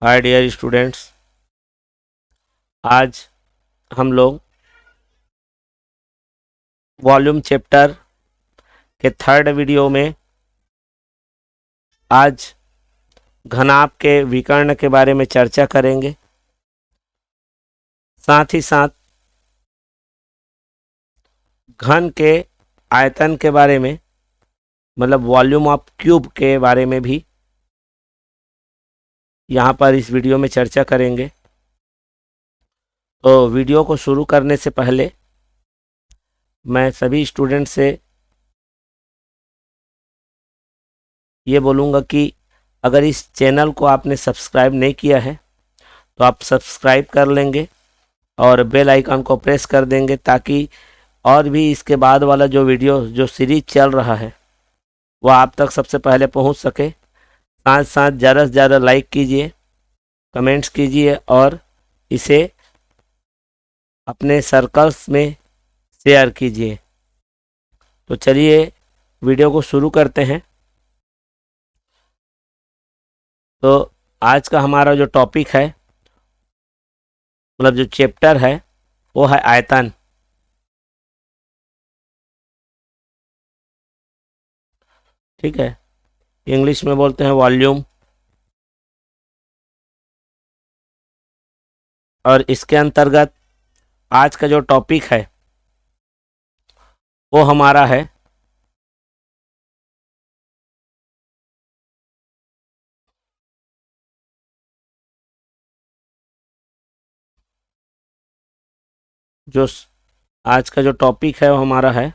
Hi dear students, आज हम लोग वॉल्यूम चैप्टर के थर्ड वीडियो में आज घनाभ के विकर्ण के बारे में चर्चा करेंगे। साथ ही साथ घन के आयतन के बारे में, मतलब वॉल्यूम ऑफ क्यूब के बारे में भी यहाँ पर इस वीडियो में चर्चा करेंगे। तो वीडियो को शुरू करने से पहले मैं सभी स्टूडेंट से ये बोलूँगा कि अगर इस चैनल को आपने सब्सक्राइब नहीं किया है तो आप सब्सक्राइब कर लेंगे और बेल आइकन को प्रेस कर देंगे, ताकि और भी इसके बाद वाला जो वीडियो जो सीरीज चल रहा है वह आप तक सबसे पहले पहुंच सके। साथ साथ ज़्यादा से ज़्यादा लाइक कीजिए, कमेंट्स कीजिए और इसे अपने सर्कल्स में शेयर कीजिए। तो चलिए वीडियो को शुरू करते हैं। तो आज का हमारा जो टॉपिक है, मतलब जो चैप्टर है, वो है आयतन। ठीक है, इंग्लिश में बोलते हैं वॉल्यूम। और इसके अंतर्गत आज का जो टॉपिक है वो हमारा है जो आज का जो टॉपिक है वो हमारा है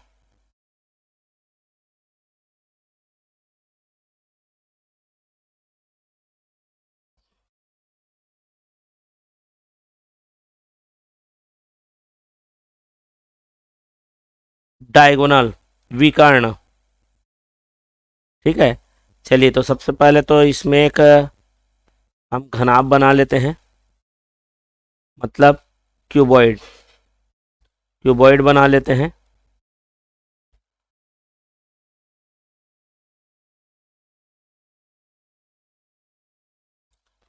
डायगोनल, विकर्ण। ठीक है, चलिए तो सबसे पहले तो इसमें एक हम घनाभ बना लेते हैं, मतलब क्यूबॉइड। क्यूबॉइड बना लेते हैं।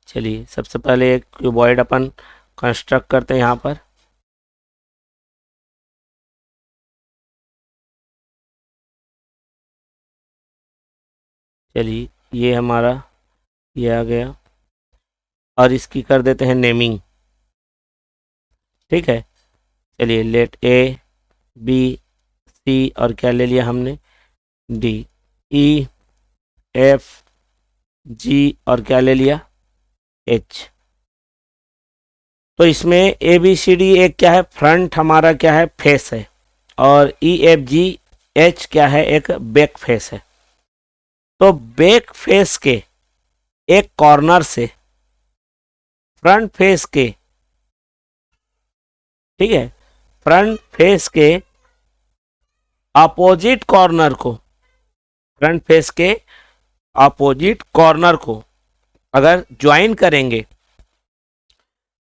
चलिए सबसे पहले एक क्यूबॉइड अपन कंस्ट्रक्ट करते हैं यहाँ पर। चलिए ये हमारा ये आ गया और इसकी कर देते हैं नेमिंग। ठीक है, चलिए लेट ए बी सी और क्या ले लिया हमने, डी, ई, एफ, जी और क्या ले लिया, एच। तो इसमें ए बी सी डी एक क्या है, फ्रंट हमारा क्या है, फेस है, और ई एफ जी एच क्या है, एक बैक फेस है। तो बैक फेस के एक कॉर्नर से फ्रंट फेस के, ठीक है, फ्रंट फेस के अपोजिट कॉर्नर को, फ्रंट फेस के अपोजिट कॉर्नर को अगर ज्वाइन करेंगे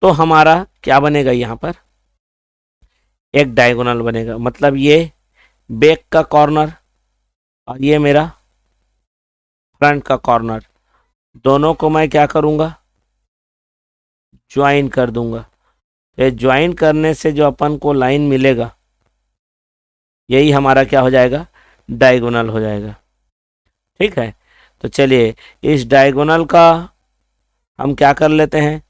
तो हमारा क्या बनेगा, यहाँ पर एक डायगोनल बनेगा। मतलब ये बैक का कॉर्नर और ये मेरा फ्रंट का कॉर्नर, दोनों को मैं क्या करूँगा, ज्वाइन कर दूंगा। ये ज्वाइन करने से जो अपन को लाइन मिलेगा यही हमारा क्या हो जाएगा, डायगोनल हो जाएगा। ठीक है, तो चलिए इस डायगोनल का हम क्या कर लेते हैं,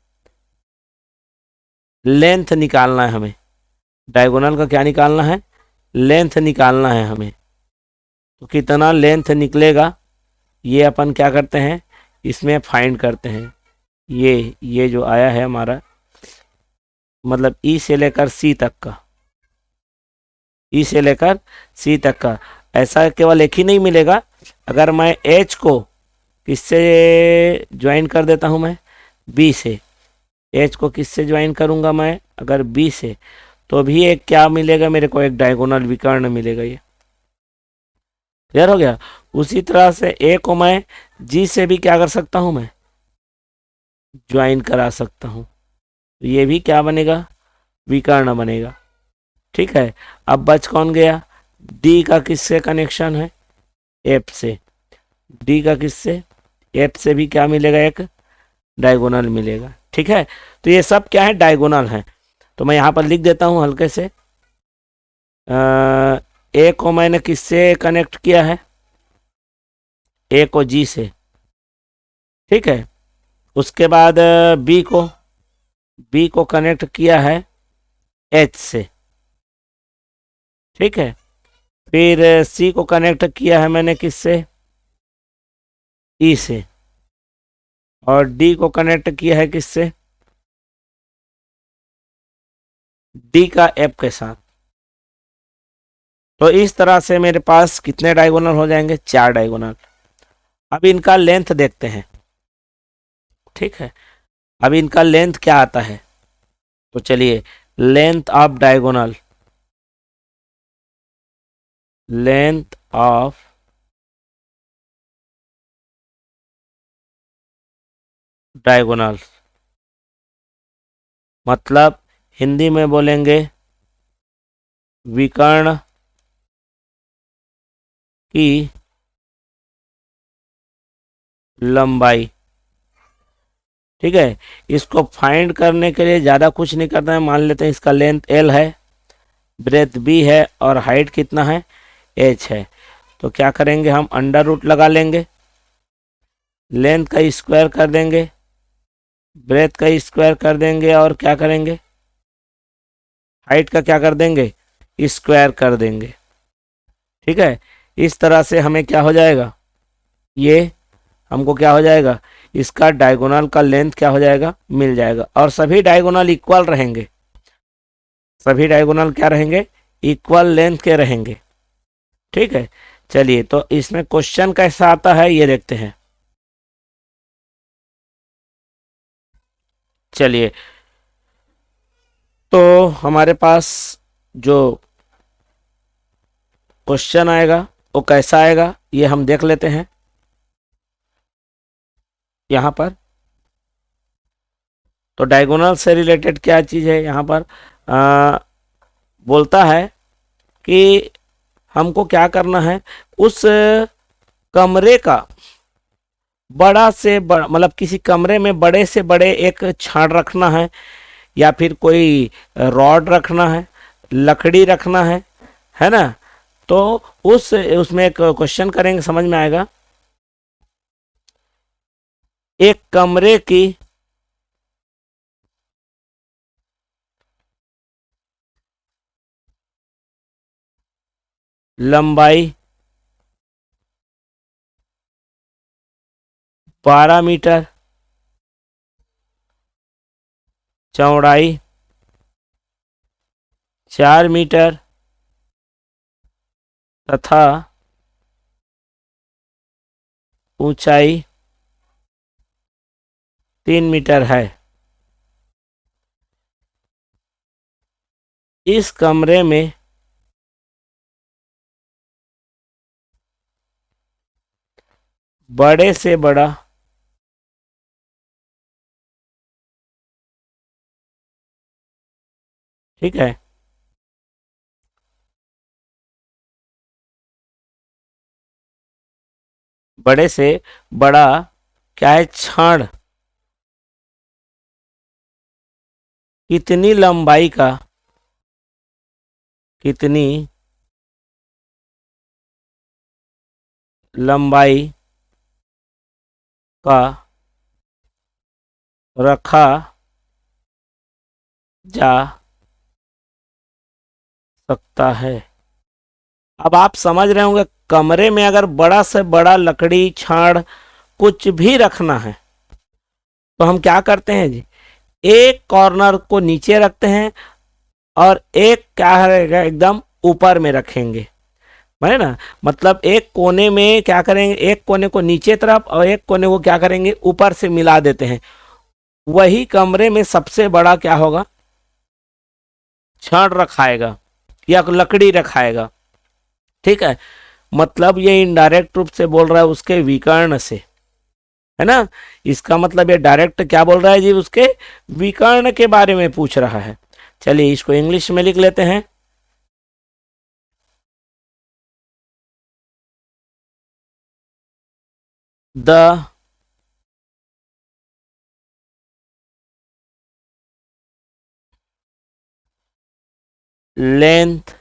लेंथ निकालना है हमें। डायगोनल का क्या निकालना है, लेंथ निकालना है हमें। तो कितना लेंथ निकलेगा ये अपन क्या करते हैं, इसमें फाइंड करते हैं। ये जो आया है हमारा, मतलब ई से लेकर सी तक का, ई से लेकर सी तक का। ऐसा केवल एक ही नहीं मिलेगा, अगर मैं एच को किससे ज्वाइन कर देता हूं, मैं बी से, एच को किससे ज्वाइन करूंगा मैं, अगर बी से, तो भी एक क्या मिलेगा मेरे को, एक डायगोनल विकर्ण मिलेगा। ये क्लियर हो गया। उसी तरह से ए को मैं जी से भी क्या कर सकता हूं, मैं ज्वाइन करा सकता हूं, तो ये भी क्या बनेगा, विकर्ण बनेगा। ठीक है, अब बच कौन गया, डी का किससे कनेक्शन है, एफ से। डी का किससे, एफ से भी क्या मिलेगा, एक डायगोनल मिलेगा। ठीक है, तो ये सब क्या है, डायगोनल है। तो मैं यहाँ पर लिख देता हूँ हल्के से। ए को मैंने किससे कनेक्ट किया है, ए को जी से। ठीक है, उसके बाद बी को कनेक्ट किया है एच से। ठीक है, फिर सी को कनेक्ट किया है मैंने किससे, ई से। और डी को कनेक्ट किया है किससे, डी का एफ के साथ। तो इस तरह से मेरे पास कितने डायगोनल हो जाएंगे, 4 डायगोनल। अब इनका लेंथ देखते हैं। ठीक है, अब इनका लेंथ क्या आता है, तो चलिए, length of diagonal, length of diagonal मतलब हिंदी में बोलेंगे विकर्ण की लंबाई। ठीक है, इसको फाइंड करने के लिए ज़्यादा कुछ नहीं करना है। मान लेते हैं इसका लेंथ एल है, ब्रेथ बी है, और हाइट कितना है, एच है। तो क्या करेंगे, हम अंडर रूट लगा लेंगे, लेंथ का स्क्वायर कर देंगे, ब्रेथ का स्क्वायर कर देंगे, और क्या करेंगे, हाइट का क्या कर देंगे, स्क्वायर कर देंगे। ठीक है, इस तरह से हमें क्या हो जाएगा, ये हमको क्या हो जाएगा, इसका डायगोनल का लेंथ क्या हो जाएगा, मिल जाएगा। और सभी डायगोनल इक्वल रहेंगे, सभी डायगोनल क्या रहेंगे, इक्वल लेंथ के रहेंगे। ठीक है, चलिए, तो इसमें क्वेश्चन कैसा आता है ये देखते हैं। चलिए, तो हमारे पास जो क्वेश्चन आएगा वो कैसा आएगा, ये हम देख लेते हैं। यहाँ पर तो डायगोनल से रिलेटेड क्या चीज़ है, यहाँ पर बोलता है कि हमको क्या करना है, उस कमरे का बड़ा से बड़ा, मतलब किसी कमरे में बड़े से बड़े एक छड़ रखना है, या फिर कोई रॉड रखना है, लकड़ी रखना है ना। तो उसमें एक क्वेश्चन करेंगे, समझ में आएगा। एक कमरे की लंबाई 12 मीटर, चौड़ाई 4 मीटर तथा ऊंचाई 3 मीटर है। इस कमरे में बड़े से बड़ा ठीक है, बड़े से बड़ा क्या है, छड़ कितनी लंबाई का, कितनी लंबाई का रखा जा सकता है। अब आप समझ रहे होंगे, कमरे में अगर बड़ा से बड़ा लकड़ी छड़ कुछ भी रखना है, तो हम क्या करते हैं जी, एक कॉर्नर को नीचे रखते हैं, और एक क्या रहेगा, एकदम ऊपर में रखेंगे, है ना। मतलब एक कोने में क्या करेंगे, एक कोने को नीचे तरफ और एक कोने को क्या करेंगे, ऊपर से मिला देते हैं। वही कमरे में सबसे बड़ा क्या होगा, छड़ रखाएगा या लकड़ी रखाएगा। ठीक है, मतलब ये इनडायरेक्ट रूप से बोल रहा है उसके विकर्ण से, है ना। इसका मतलब ये डायरेक्ट क्या बोल रहा है जी, उसके विकर्ण के बारे में पूछ रहा है। चलिए, इसको इंग्लिश में लिख लेते हैं। The length,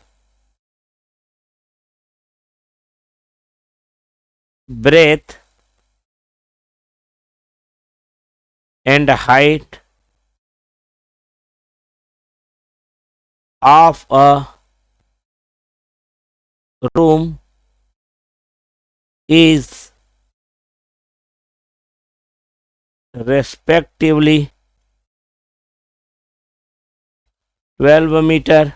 breadth and height of a room is respectively 12 meter,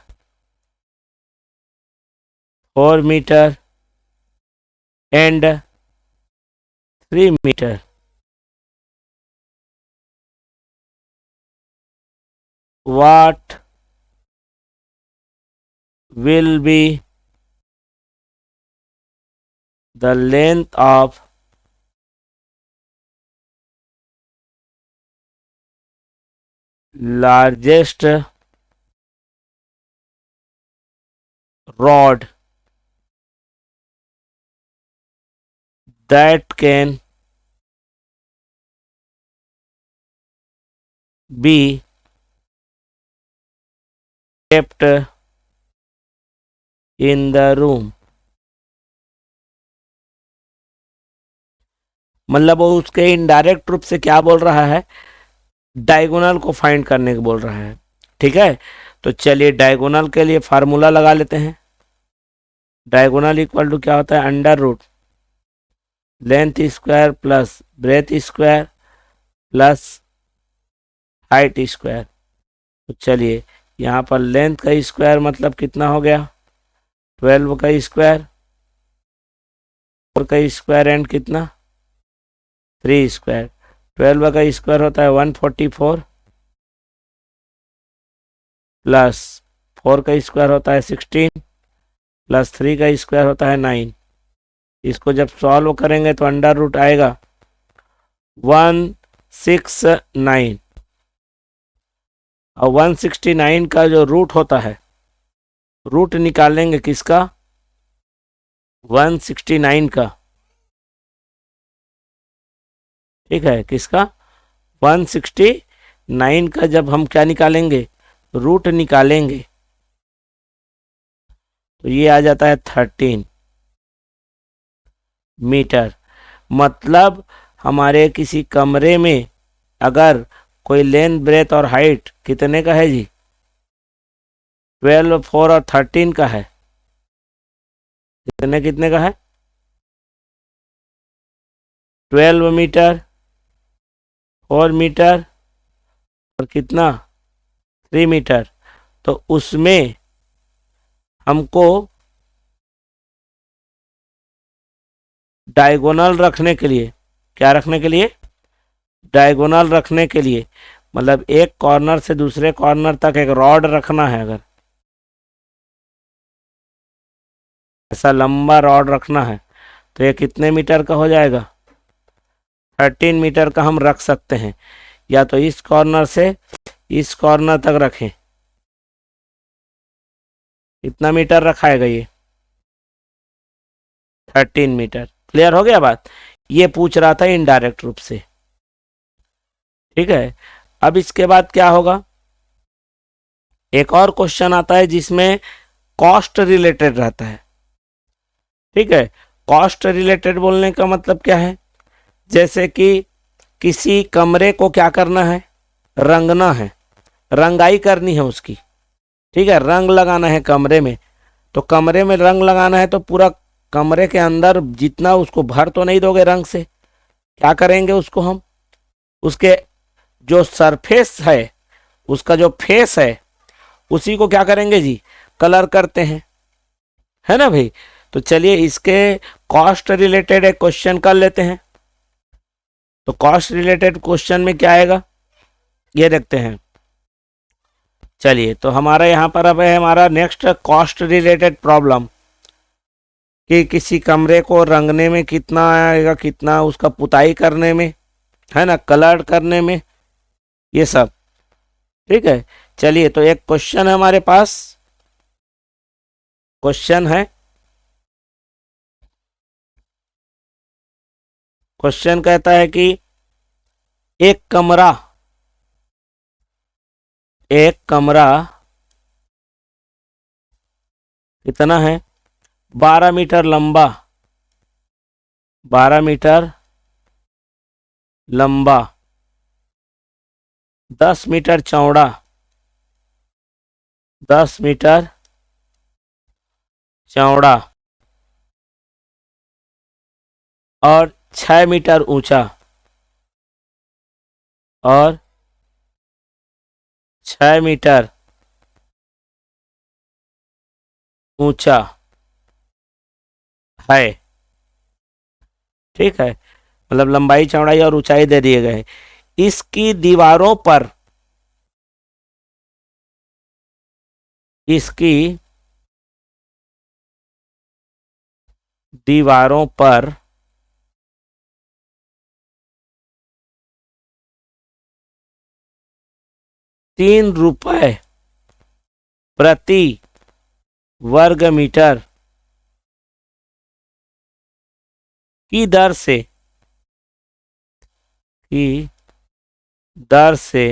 4 meter and 3 meter. What will be the length of largest rod that can be kept in the room? मतलब वो उसके इनडायरेक्ट रूप से क्या बोल रहा है, डायगोनल को फाइंड करने को बोल रहा है। ठीक है, तो चलिए डायगोनल के लिए फार्मूला लगा लेते हैं। डायगोनल इक्वल टू क्या होता है, under root length square plus breadth square plus height square. तो चलिए यहाँ पर लेंथ का स्क्वायर मतलब कितना हो गया, 12 का स्क्वायर, 4 का स्क्वायर एंड कितना 3 स्क्वायर। 12 का स्क्वायर होता है 144 प्लस 4 का स्क्वायर होता है 16 प्लस 3 का स्क्वायर होता है 9। इसको जब सॉल्व करेंगे तो अंडर रूट आएगा 169 और 169 का जो रूट होता है, रूट निकालेंगे किसका, 169 का। ठीक है, किसका 169 का जब हम क्या निकालेंगे, रूट निकालेंगे तो ये आ जाता है 13 मीटर। मतलब हमारे किसी कमरे में अगर कोई लेंथ ब्रेथ और हाइट कितने का है जी, 12, 4 और 13 का है, कितने कितने का है, 12 मीटर, 4 मीटर और कितना 3 मीटर। तो उसमें हमको डायगोनल रखने के लिए, क्या रखने के लिए, डायगोनल रखने के लिए मतलब एक कॉर्नर से दूसरे कॉर्नर तक एक रॉड रखना है। अगर ऐसा लंबा रॉड रखना है तो ये कितने मीटर का हो जाएगा, 13 मीटर का हम रख सकते हैं। या तो इस कॉर्नर से इस कॉर्नर तक रखें, कितना मीटर रखाएगा ये, 13 मीटर। क्लियर हो गया बात, ये पूछ रहा था इनडायरेक्ट रूप से। ठीक है, अब इसके बाद क्या होगा, एक और क्वेश्चन आता है जिसमें कॉस्ट रिलेटेड रहता है। ठीक है, कॉस्ट रिलेटेड बोलने का मतलब क्या है, जैसे कि किसी कमरे को क्या करना है, रंगना है, रंगाई करनी है उसकी। ठीक है, रंग लगाना है कमरे में, तो कमरे में रंग लगाना है तो पूरा कमरे के अंदर जितना, उसको भर तो नहीं दोगे रंग से, क्या करेंगे उसको हम, उसके जो सरफेस है, उसका जो फेस है, उसी को क्या करेंगे जी, कलर करते हैं, है ना भाई। तो चलिए इसके कॉस्ट रिलेटेड एक क्वेश्चन कर लेते हैं। तो कॉस्ट रिलेटेड क्वेश्चन में क्या आएगा ये देखते हैं। चलिए तो हमारा यहाँ पर अब है हमारा नेक्स्ट कॉस्ट रिलेटेड प्रॉब्लम, कि किसी कमरे को रंगने में कितना आएगा, कितना उसका पुताई करने में, है ना, कलर करने में, ये सब। ठीक है, चलिए तो एक क्वेश्चन है हमारे पास, क्वेश्चन है, क्वेश्चन कहता है कि एक कमरा, एक कमरा कितना है? 12 मीटर लंबा, 12 मीटर लंबा, 10 मीटर चौड़ा, 10 मीटर चौड़ा और 6 मीटर ऊंचा, और 6 मीटर ऊंचा है। ठीक है, मतलब लंबाई चौड़ाई और ऊंचाई दे दिए गए। इसकी दीवारों पर, इसकी दीवारों पर 3 रुपए प्रति वर्ग मीटर की दर से, की दर से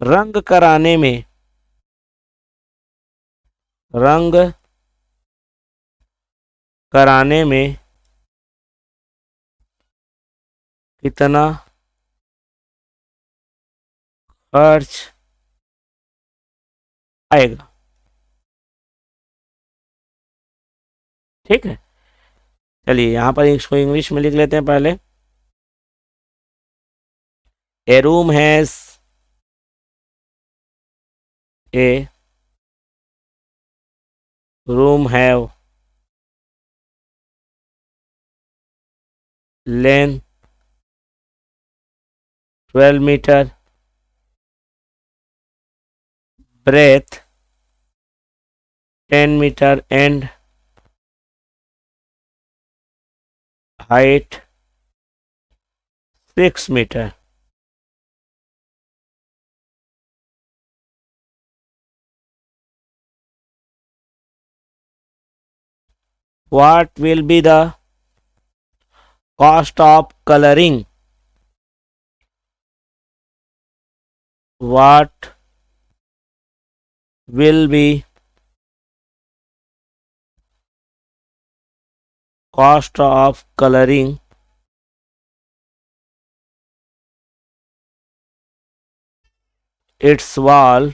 रंग कराने में, रंग कराने में कितना खर्च आएगा। ठीक है, चलिए यहां पर इसको इंग्लिश में लिख लेते हैं पहले। A room has, a room have length 12 metre, breadth 10 metre and height 6 metre. What will be the cost of coloring? What will be cost of coloring its wall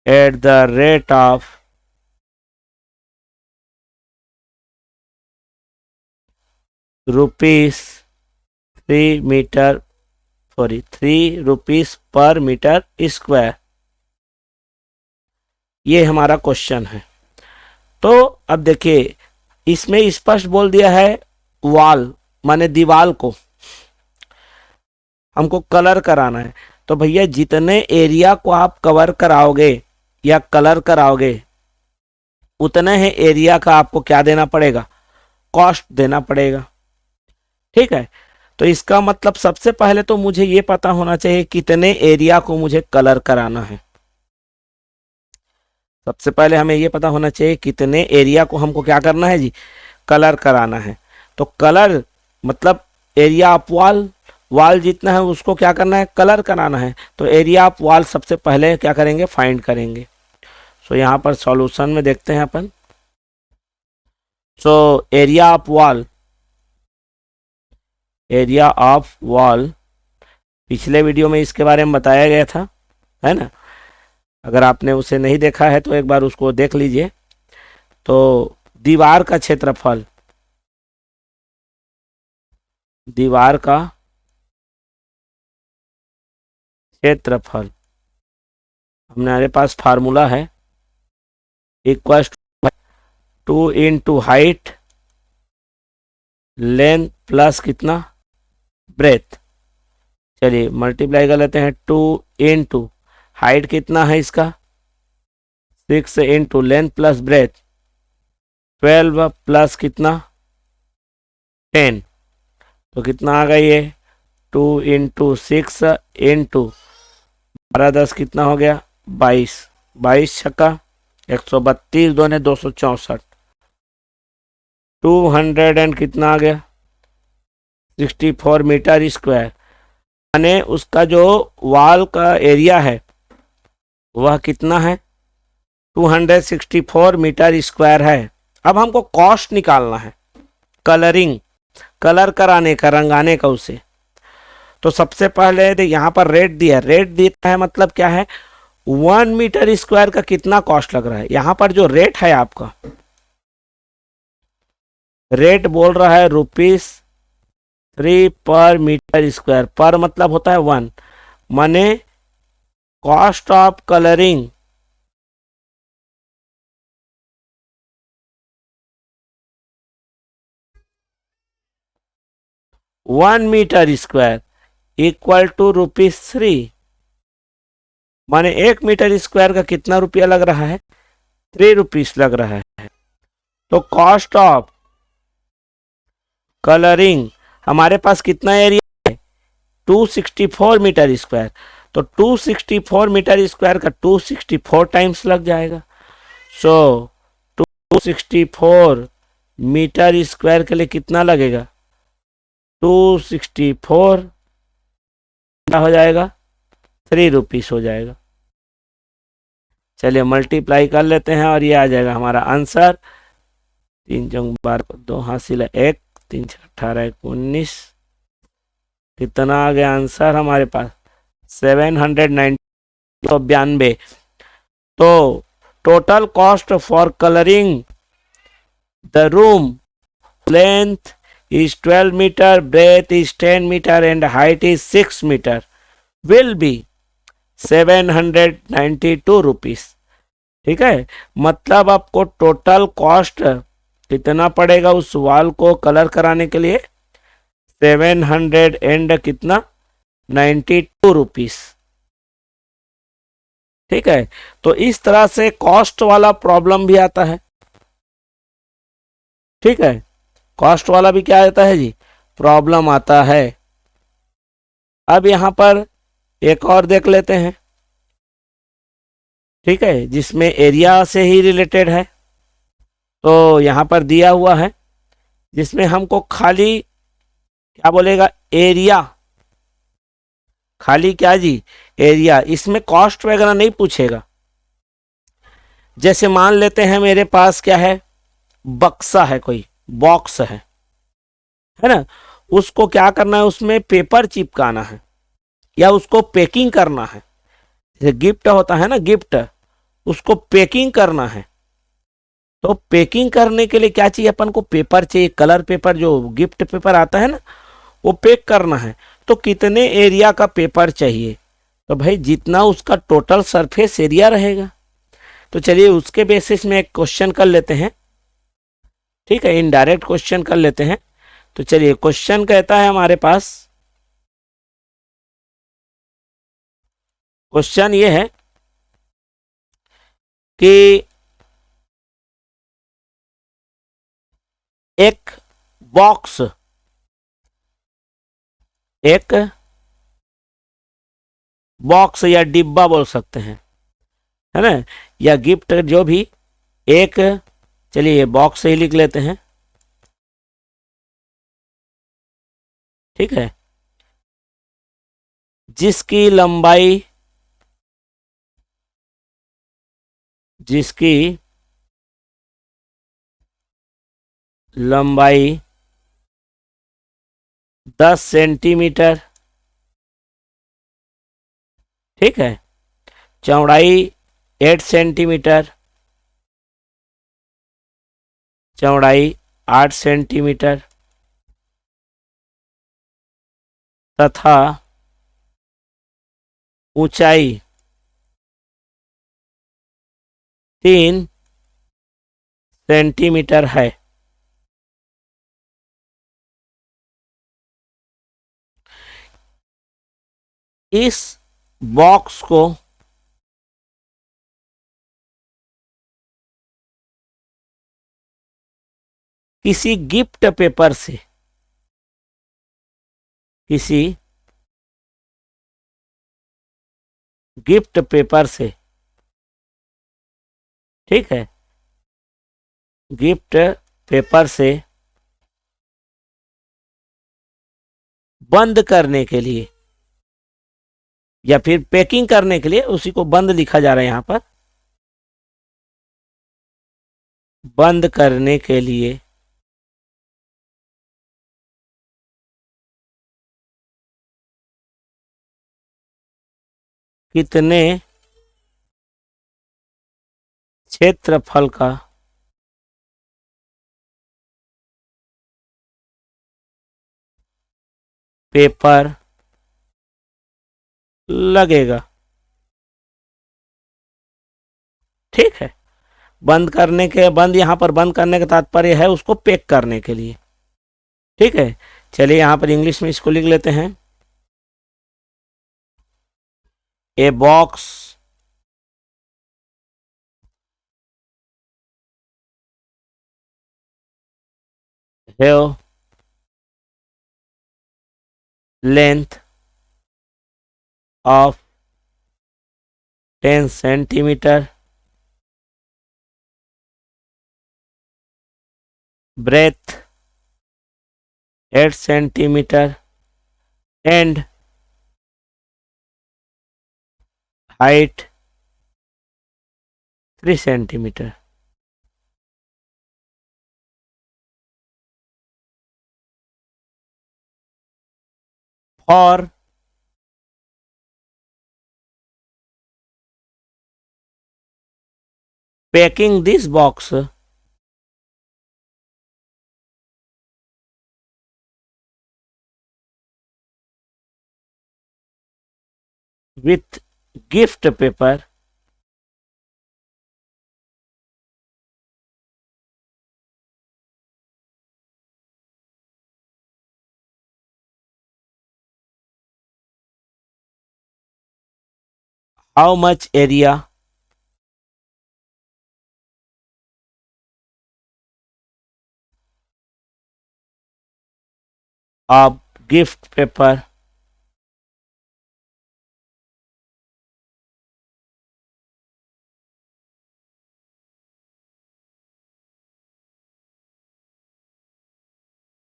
at the rate of ₹3 पर metre square. ये हमारा question है। तो अब देखिए, इसमें स्पष्ट बोल दिया है वॉल माने दीवाल को हमको कलर कराना है। तो भैया जितने एरिया को आप कवर कराओगे या कलर कराओगे, उतने ही एरिया का आपको क्या देना पड़ेगा? कॉस्ट देना पड़ेगा। ठीक है, तो इसका मतलब सबसे पहले तो मुझे ये पता होना चाहिए कितने एरिया को मुझे कलर कराना है। सबसे पहले हमें ये पता होना चाहिए कितने एरिया को हमको क्या करना है जी? कलर कराना है। तो कलर मतलब एरिया ऑफ वॉल, वॉल जितना है उसको क्या करना है? कलर कराना है। तो एरिया ऑफ वॉल सबसे पहले क्या करेंगे? फाइंड करेंगे। सो यहाँ पर सॉल्यूशन में देखते हैं अपन। So area of wall, area of wall पिछले वीडियो में इसके बारे में बताया गया था, है ना? अगर आपने उसे नहीं देखा है तो एक बार उसको देख लीजिए। तो दीवार का क्षेत्रफल, दीवार का क्षेत्रफल हमारे पास फार्मूला है, equal two into height length plus कितना? ब्रेथ। चलिए मल्टीप्लाई कर लेते हैं। 2 इंटू हाइट कितना है इसका? 6 into length plus breadth 12 plus कितना? 10। तो कितना आ गया ये? 2 इंटू 6 इंटू 12 10 कितना हो गया? 22। 22 छक्का 132, दोने 264, 200 एंड कितना आ गया? 64 मीटर स्क्वायर। माने उसका जो वॉल का एरिया है वह कितना है, 264 मीटर स्क्वायर है। अब हमको कॉस्ट निकालना है कलरिंग, कलर कराने का, रंगाने का उसे। तो सबसे पहले यहाँ पर रेट दिया, रेट दिया है मतलब क्या है, 1 मीटर स्क्वायर का कितना कॉस्ट लग रहा है। यहाँ पर जो रेट है आपका, रेट बोल रहा है ₹3 पर मीटर स्क्वायर। पर मतलब होता है 1, माने cost of colouring ₹1 equal to ₹3। माने 1 मीटर स्क्वायर का कितना रुपया लग रहा है, ₹3 लग रहा है। तो कॉस्ट ऑफ कलरिंग, हमारे पास कितना एरिया है, 264 मीटर स्क्वायर। तो 264 मीटर स्क्वायर का 264 टाइम्स लग जाएगा। सो 264 मीटर स्क्वायर के लिए कितना लगेगा, 264 क्या हो जाएगा, ₹3 हो जाएगा। चलिए मल्टीप्लाई कर लेते हैं और ये आ जाएगा हमारा आंसर। 3 चौक 12, 2 हासिल 1, 3 18 19, कितना आ गया आंसर हमारे पास, 792। तो total cost for colouring the room, length is 12 meter, breadth is 10 meter and height is 6 meter, will be 792 rupees। ठीक है, मतलब आपको टोटल कॉस्ट कितना पड़ेगा उस वॉल को कलर कराने के लिए, 700 एंड कितना, 92 रुपीस। ठीक है, तो इस तरह से कॉस्ट वाला प्रॉब्लम भी आता है। ठीक है, कॉस्ट वाला भी क्या आता है जी, प्रॉब्लम आता है। अब यहां पर एक और देख लेते हैं, ठीक है, जिसमें एरिया से ही रिलेटेड है। तो यहां पर दिया हुआ है जिसमें हमको खाली क्या बोलेगा, एरिया, खाली क्या जी, एरिया, इसमें कॉस्ट वगैरह नहीं पूछेगा। जैसे मान लेते हैं मेरे पास क्या है, बक्सा है, कोई बॉक्स है ना, उसको क्या करना है, उसमें पेपर चिपकाना है या उसको पैकिंग करना है। जैसे गिफ्ट होता है ना, गिफ्ट, उसको पैकिंग करना है। तो पैकिंग करने के लिए क्या चाहिए अपन को, पेपर चाहिए, कलर पेपर, जो गिफ्ट पेपर आता है ना, वो पैक करना है। तो कितने एरिया का पेपर चाहिए, तो भाई जितना उसका टोटल सरफेस एरिया रहेगा। तो चलिए उसके बेसिस में एक क्वेश्चन कर लेते हैं। ठीक है, इनडायरेक्ट क्वेश्चन कर लेते हैं। तो चलिए क्वेश्चन कहता है हमारे पास, क्वेश्चन ये है कि एक बॉक्स, एक बॉक्स या डिब्बा बोल सकते हैं, है ना, या गिफ्ट जो भी, एक, चलिए ये बॉक्स ही लिख लेते हैं। ठीक है, जिसकी लंबाई, जिसकी लंबाई 10 सेंटीमीटर, ठीक है, चौड़ाई 8 सेंटीमीटर, चौड़ाई 8 सेंटीमीटर तथा ऊंचाई 3 सेंटीमीटर है। इस बॉक्स को किसी गिफ्ट पेपर से, किसी गिफ्ट पेपर से, ठीक है, गिफ्ट पेपर से बंद करने के लिए, या फिर पैकिंग करने के लिए, उसी को बंद लिखा जा रहा है यहाँ पर। बंद करने के लिए कितने क्षेत्रफल का पेपर लगेगा। ठीक है, बंद यहाँ पर बंद करने का तात्पर्य है उसको पैक करने के लिए। ठीक है, चलिए यहाँ पर इंग्लिश में इसको लिख लेते हैं। A box have length of 10 centimeter, breadth 8 centimeter, and height 3 centimeter. For packing this box with gift paper, how much area of gift paper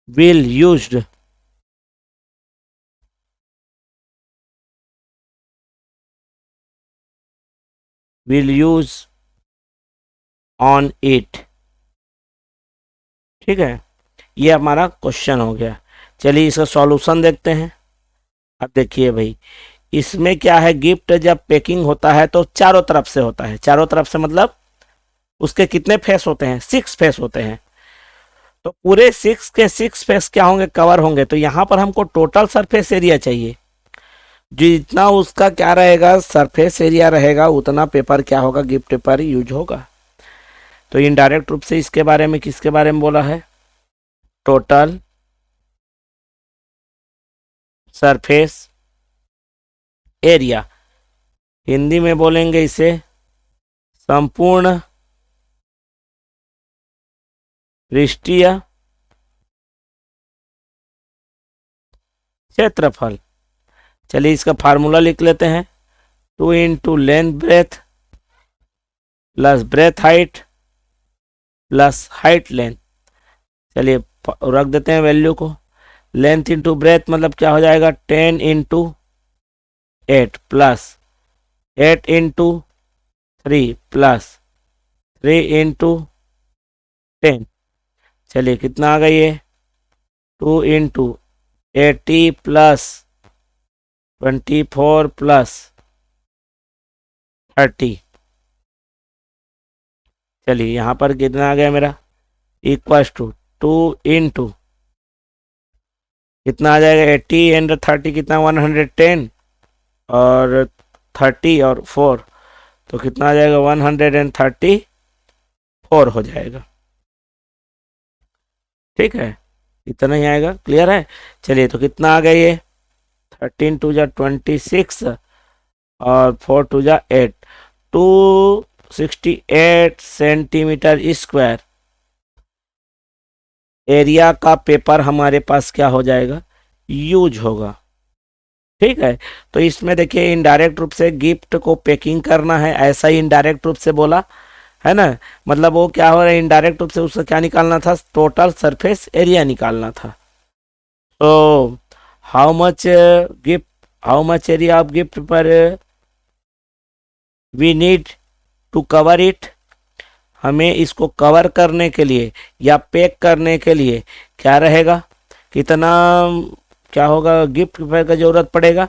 will used will use on it। ठीक है, ये हमारा question हो गया। चलिए इसका solution देखते हैं। अब देखिए भाई, इसमें क्या है, गिफ्ट जब पैकिंग होता है तो चारों तरफ से होता है। चारों तरफ से मतलब उसके कितने फेस होते हैं, 6 फेस होते हैं। तो पूरे 6 के 6 फेस क्या होंगे, कवर होंगे। तो यहाँ पर हमको टोटल सरफेस एरिया चाहिए। जितना उसका क्या रहेगा, सरफेस एरिया रहेगा, उतना पेपर क्या होगा, गिफ्ट पेपर यूज होगा। तो इनडायरेक्ट रूप से इसके बारे में किसके बारे में बोला है, टोटल सरफेस एरिया। हिंदी में बोलेंगे इसे संपूर्ण पृष्ठीय क्षेत्रफल। चलिए इसका फार्मूला लिख लेते हैं। 2 into length breadth plus breadth height plus height length. चलिए रख देते हैं वैल्यू को। लेंथ इंटू ब्रेथ मतलब क्या हो जाएगा, 10 into 8 plus 8 into 3 plus 3 into 10। चलिए कितना आ गई है, 2 इंटू 80 प्लस 24 प्लस 30। चलिए यहाँ पर कितना आ गया मेरा, इक्वल्स टू 2 इंटू कितना आ जाएगा, 80 एंड 30 कितना, 110 और 30 और 4 तो कितना आ जाएगा, 134 हो जाएगा। ठीक है, इतना ही आएगा। क्लियर है। चलिए तो कितना आ गया ये, 13 टू जा 26 और 4 टू जा 8, 268 सेंटीमीटर स्क्वायर एरिया का पेपर हमारे पास क्या हो जाएगा, यूज होगा। ठीक है, तो इसमें देखिए इनडायरेक्ट रूप से गिफ्ट को पैकिंग करना है, ऐसा ही इनडायरेक्ट रूप से बोला है ना। मतलब वो क्या हो रहा है, इनडायरेक्ट रूप से उसका क्या निकालना था, टोटल सरफेस एरिया निकालना था। तो how much gift how much area of gift paper we need to cover it. हमें इसको कवर करने के लिए या पैक करने के लिए क्या रहेगा, कितना क्या होगा, गिफ्ट पेपर का जरूरत पड़ेगा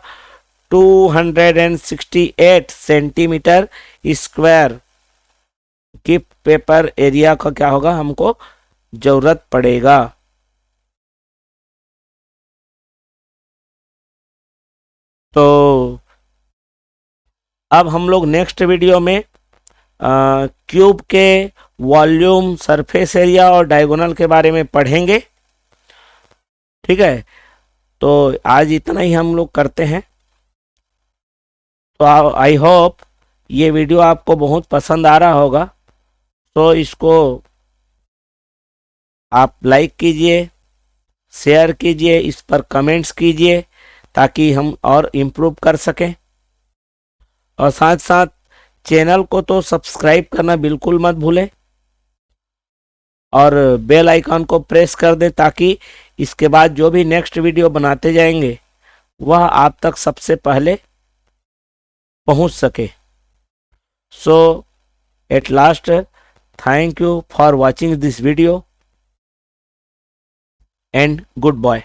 268 centimetre square gift paper area का क्या होगा, हमको जरूरत पड़ेगा। तो अब हम लोग नेक्स्ट वीडियो में क्यूब के वॉल्यूम, सरफेस एरिया और डायगोनल के बारे में पढ़ेंगे। ठीक है, तो आज इतना ही हम लोग करते हैं। तो आई होप ये वीडियो आपको बहुत पसंद आ रहा होगा। तो इसको आप लाइक कीजिए, शेयर कीजिए, इस पर कमेंट्स कीजिए ताकि हम और इम्प्रूव कर सकें। और साथ साथ चैनल को तो सब्सक्राइब करना बिल्कुल मत भूलें और बेल आइकन को प्रेस कर दें ताकि इसके बाद जो भी नेक्स्ट वीडियो बनाते जाएंगे वह आप तक सबसे पहले पहुंच सके। So at last, thank you for watching this video and good bye.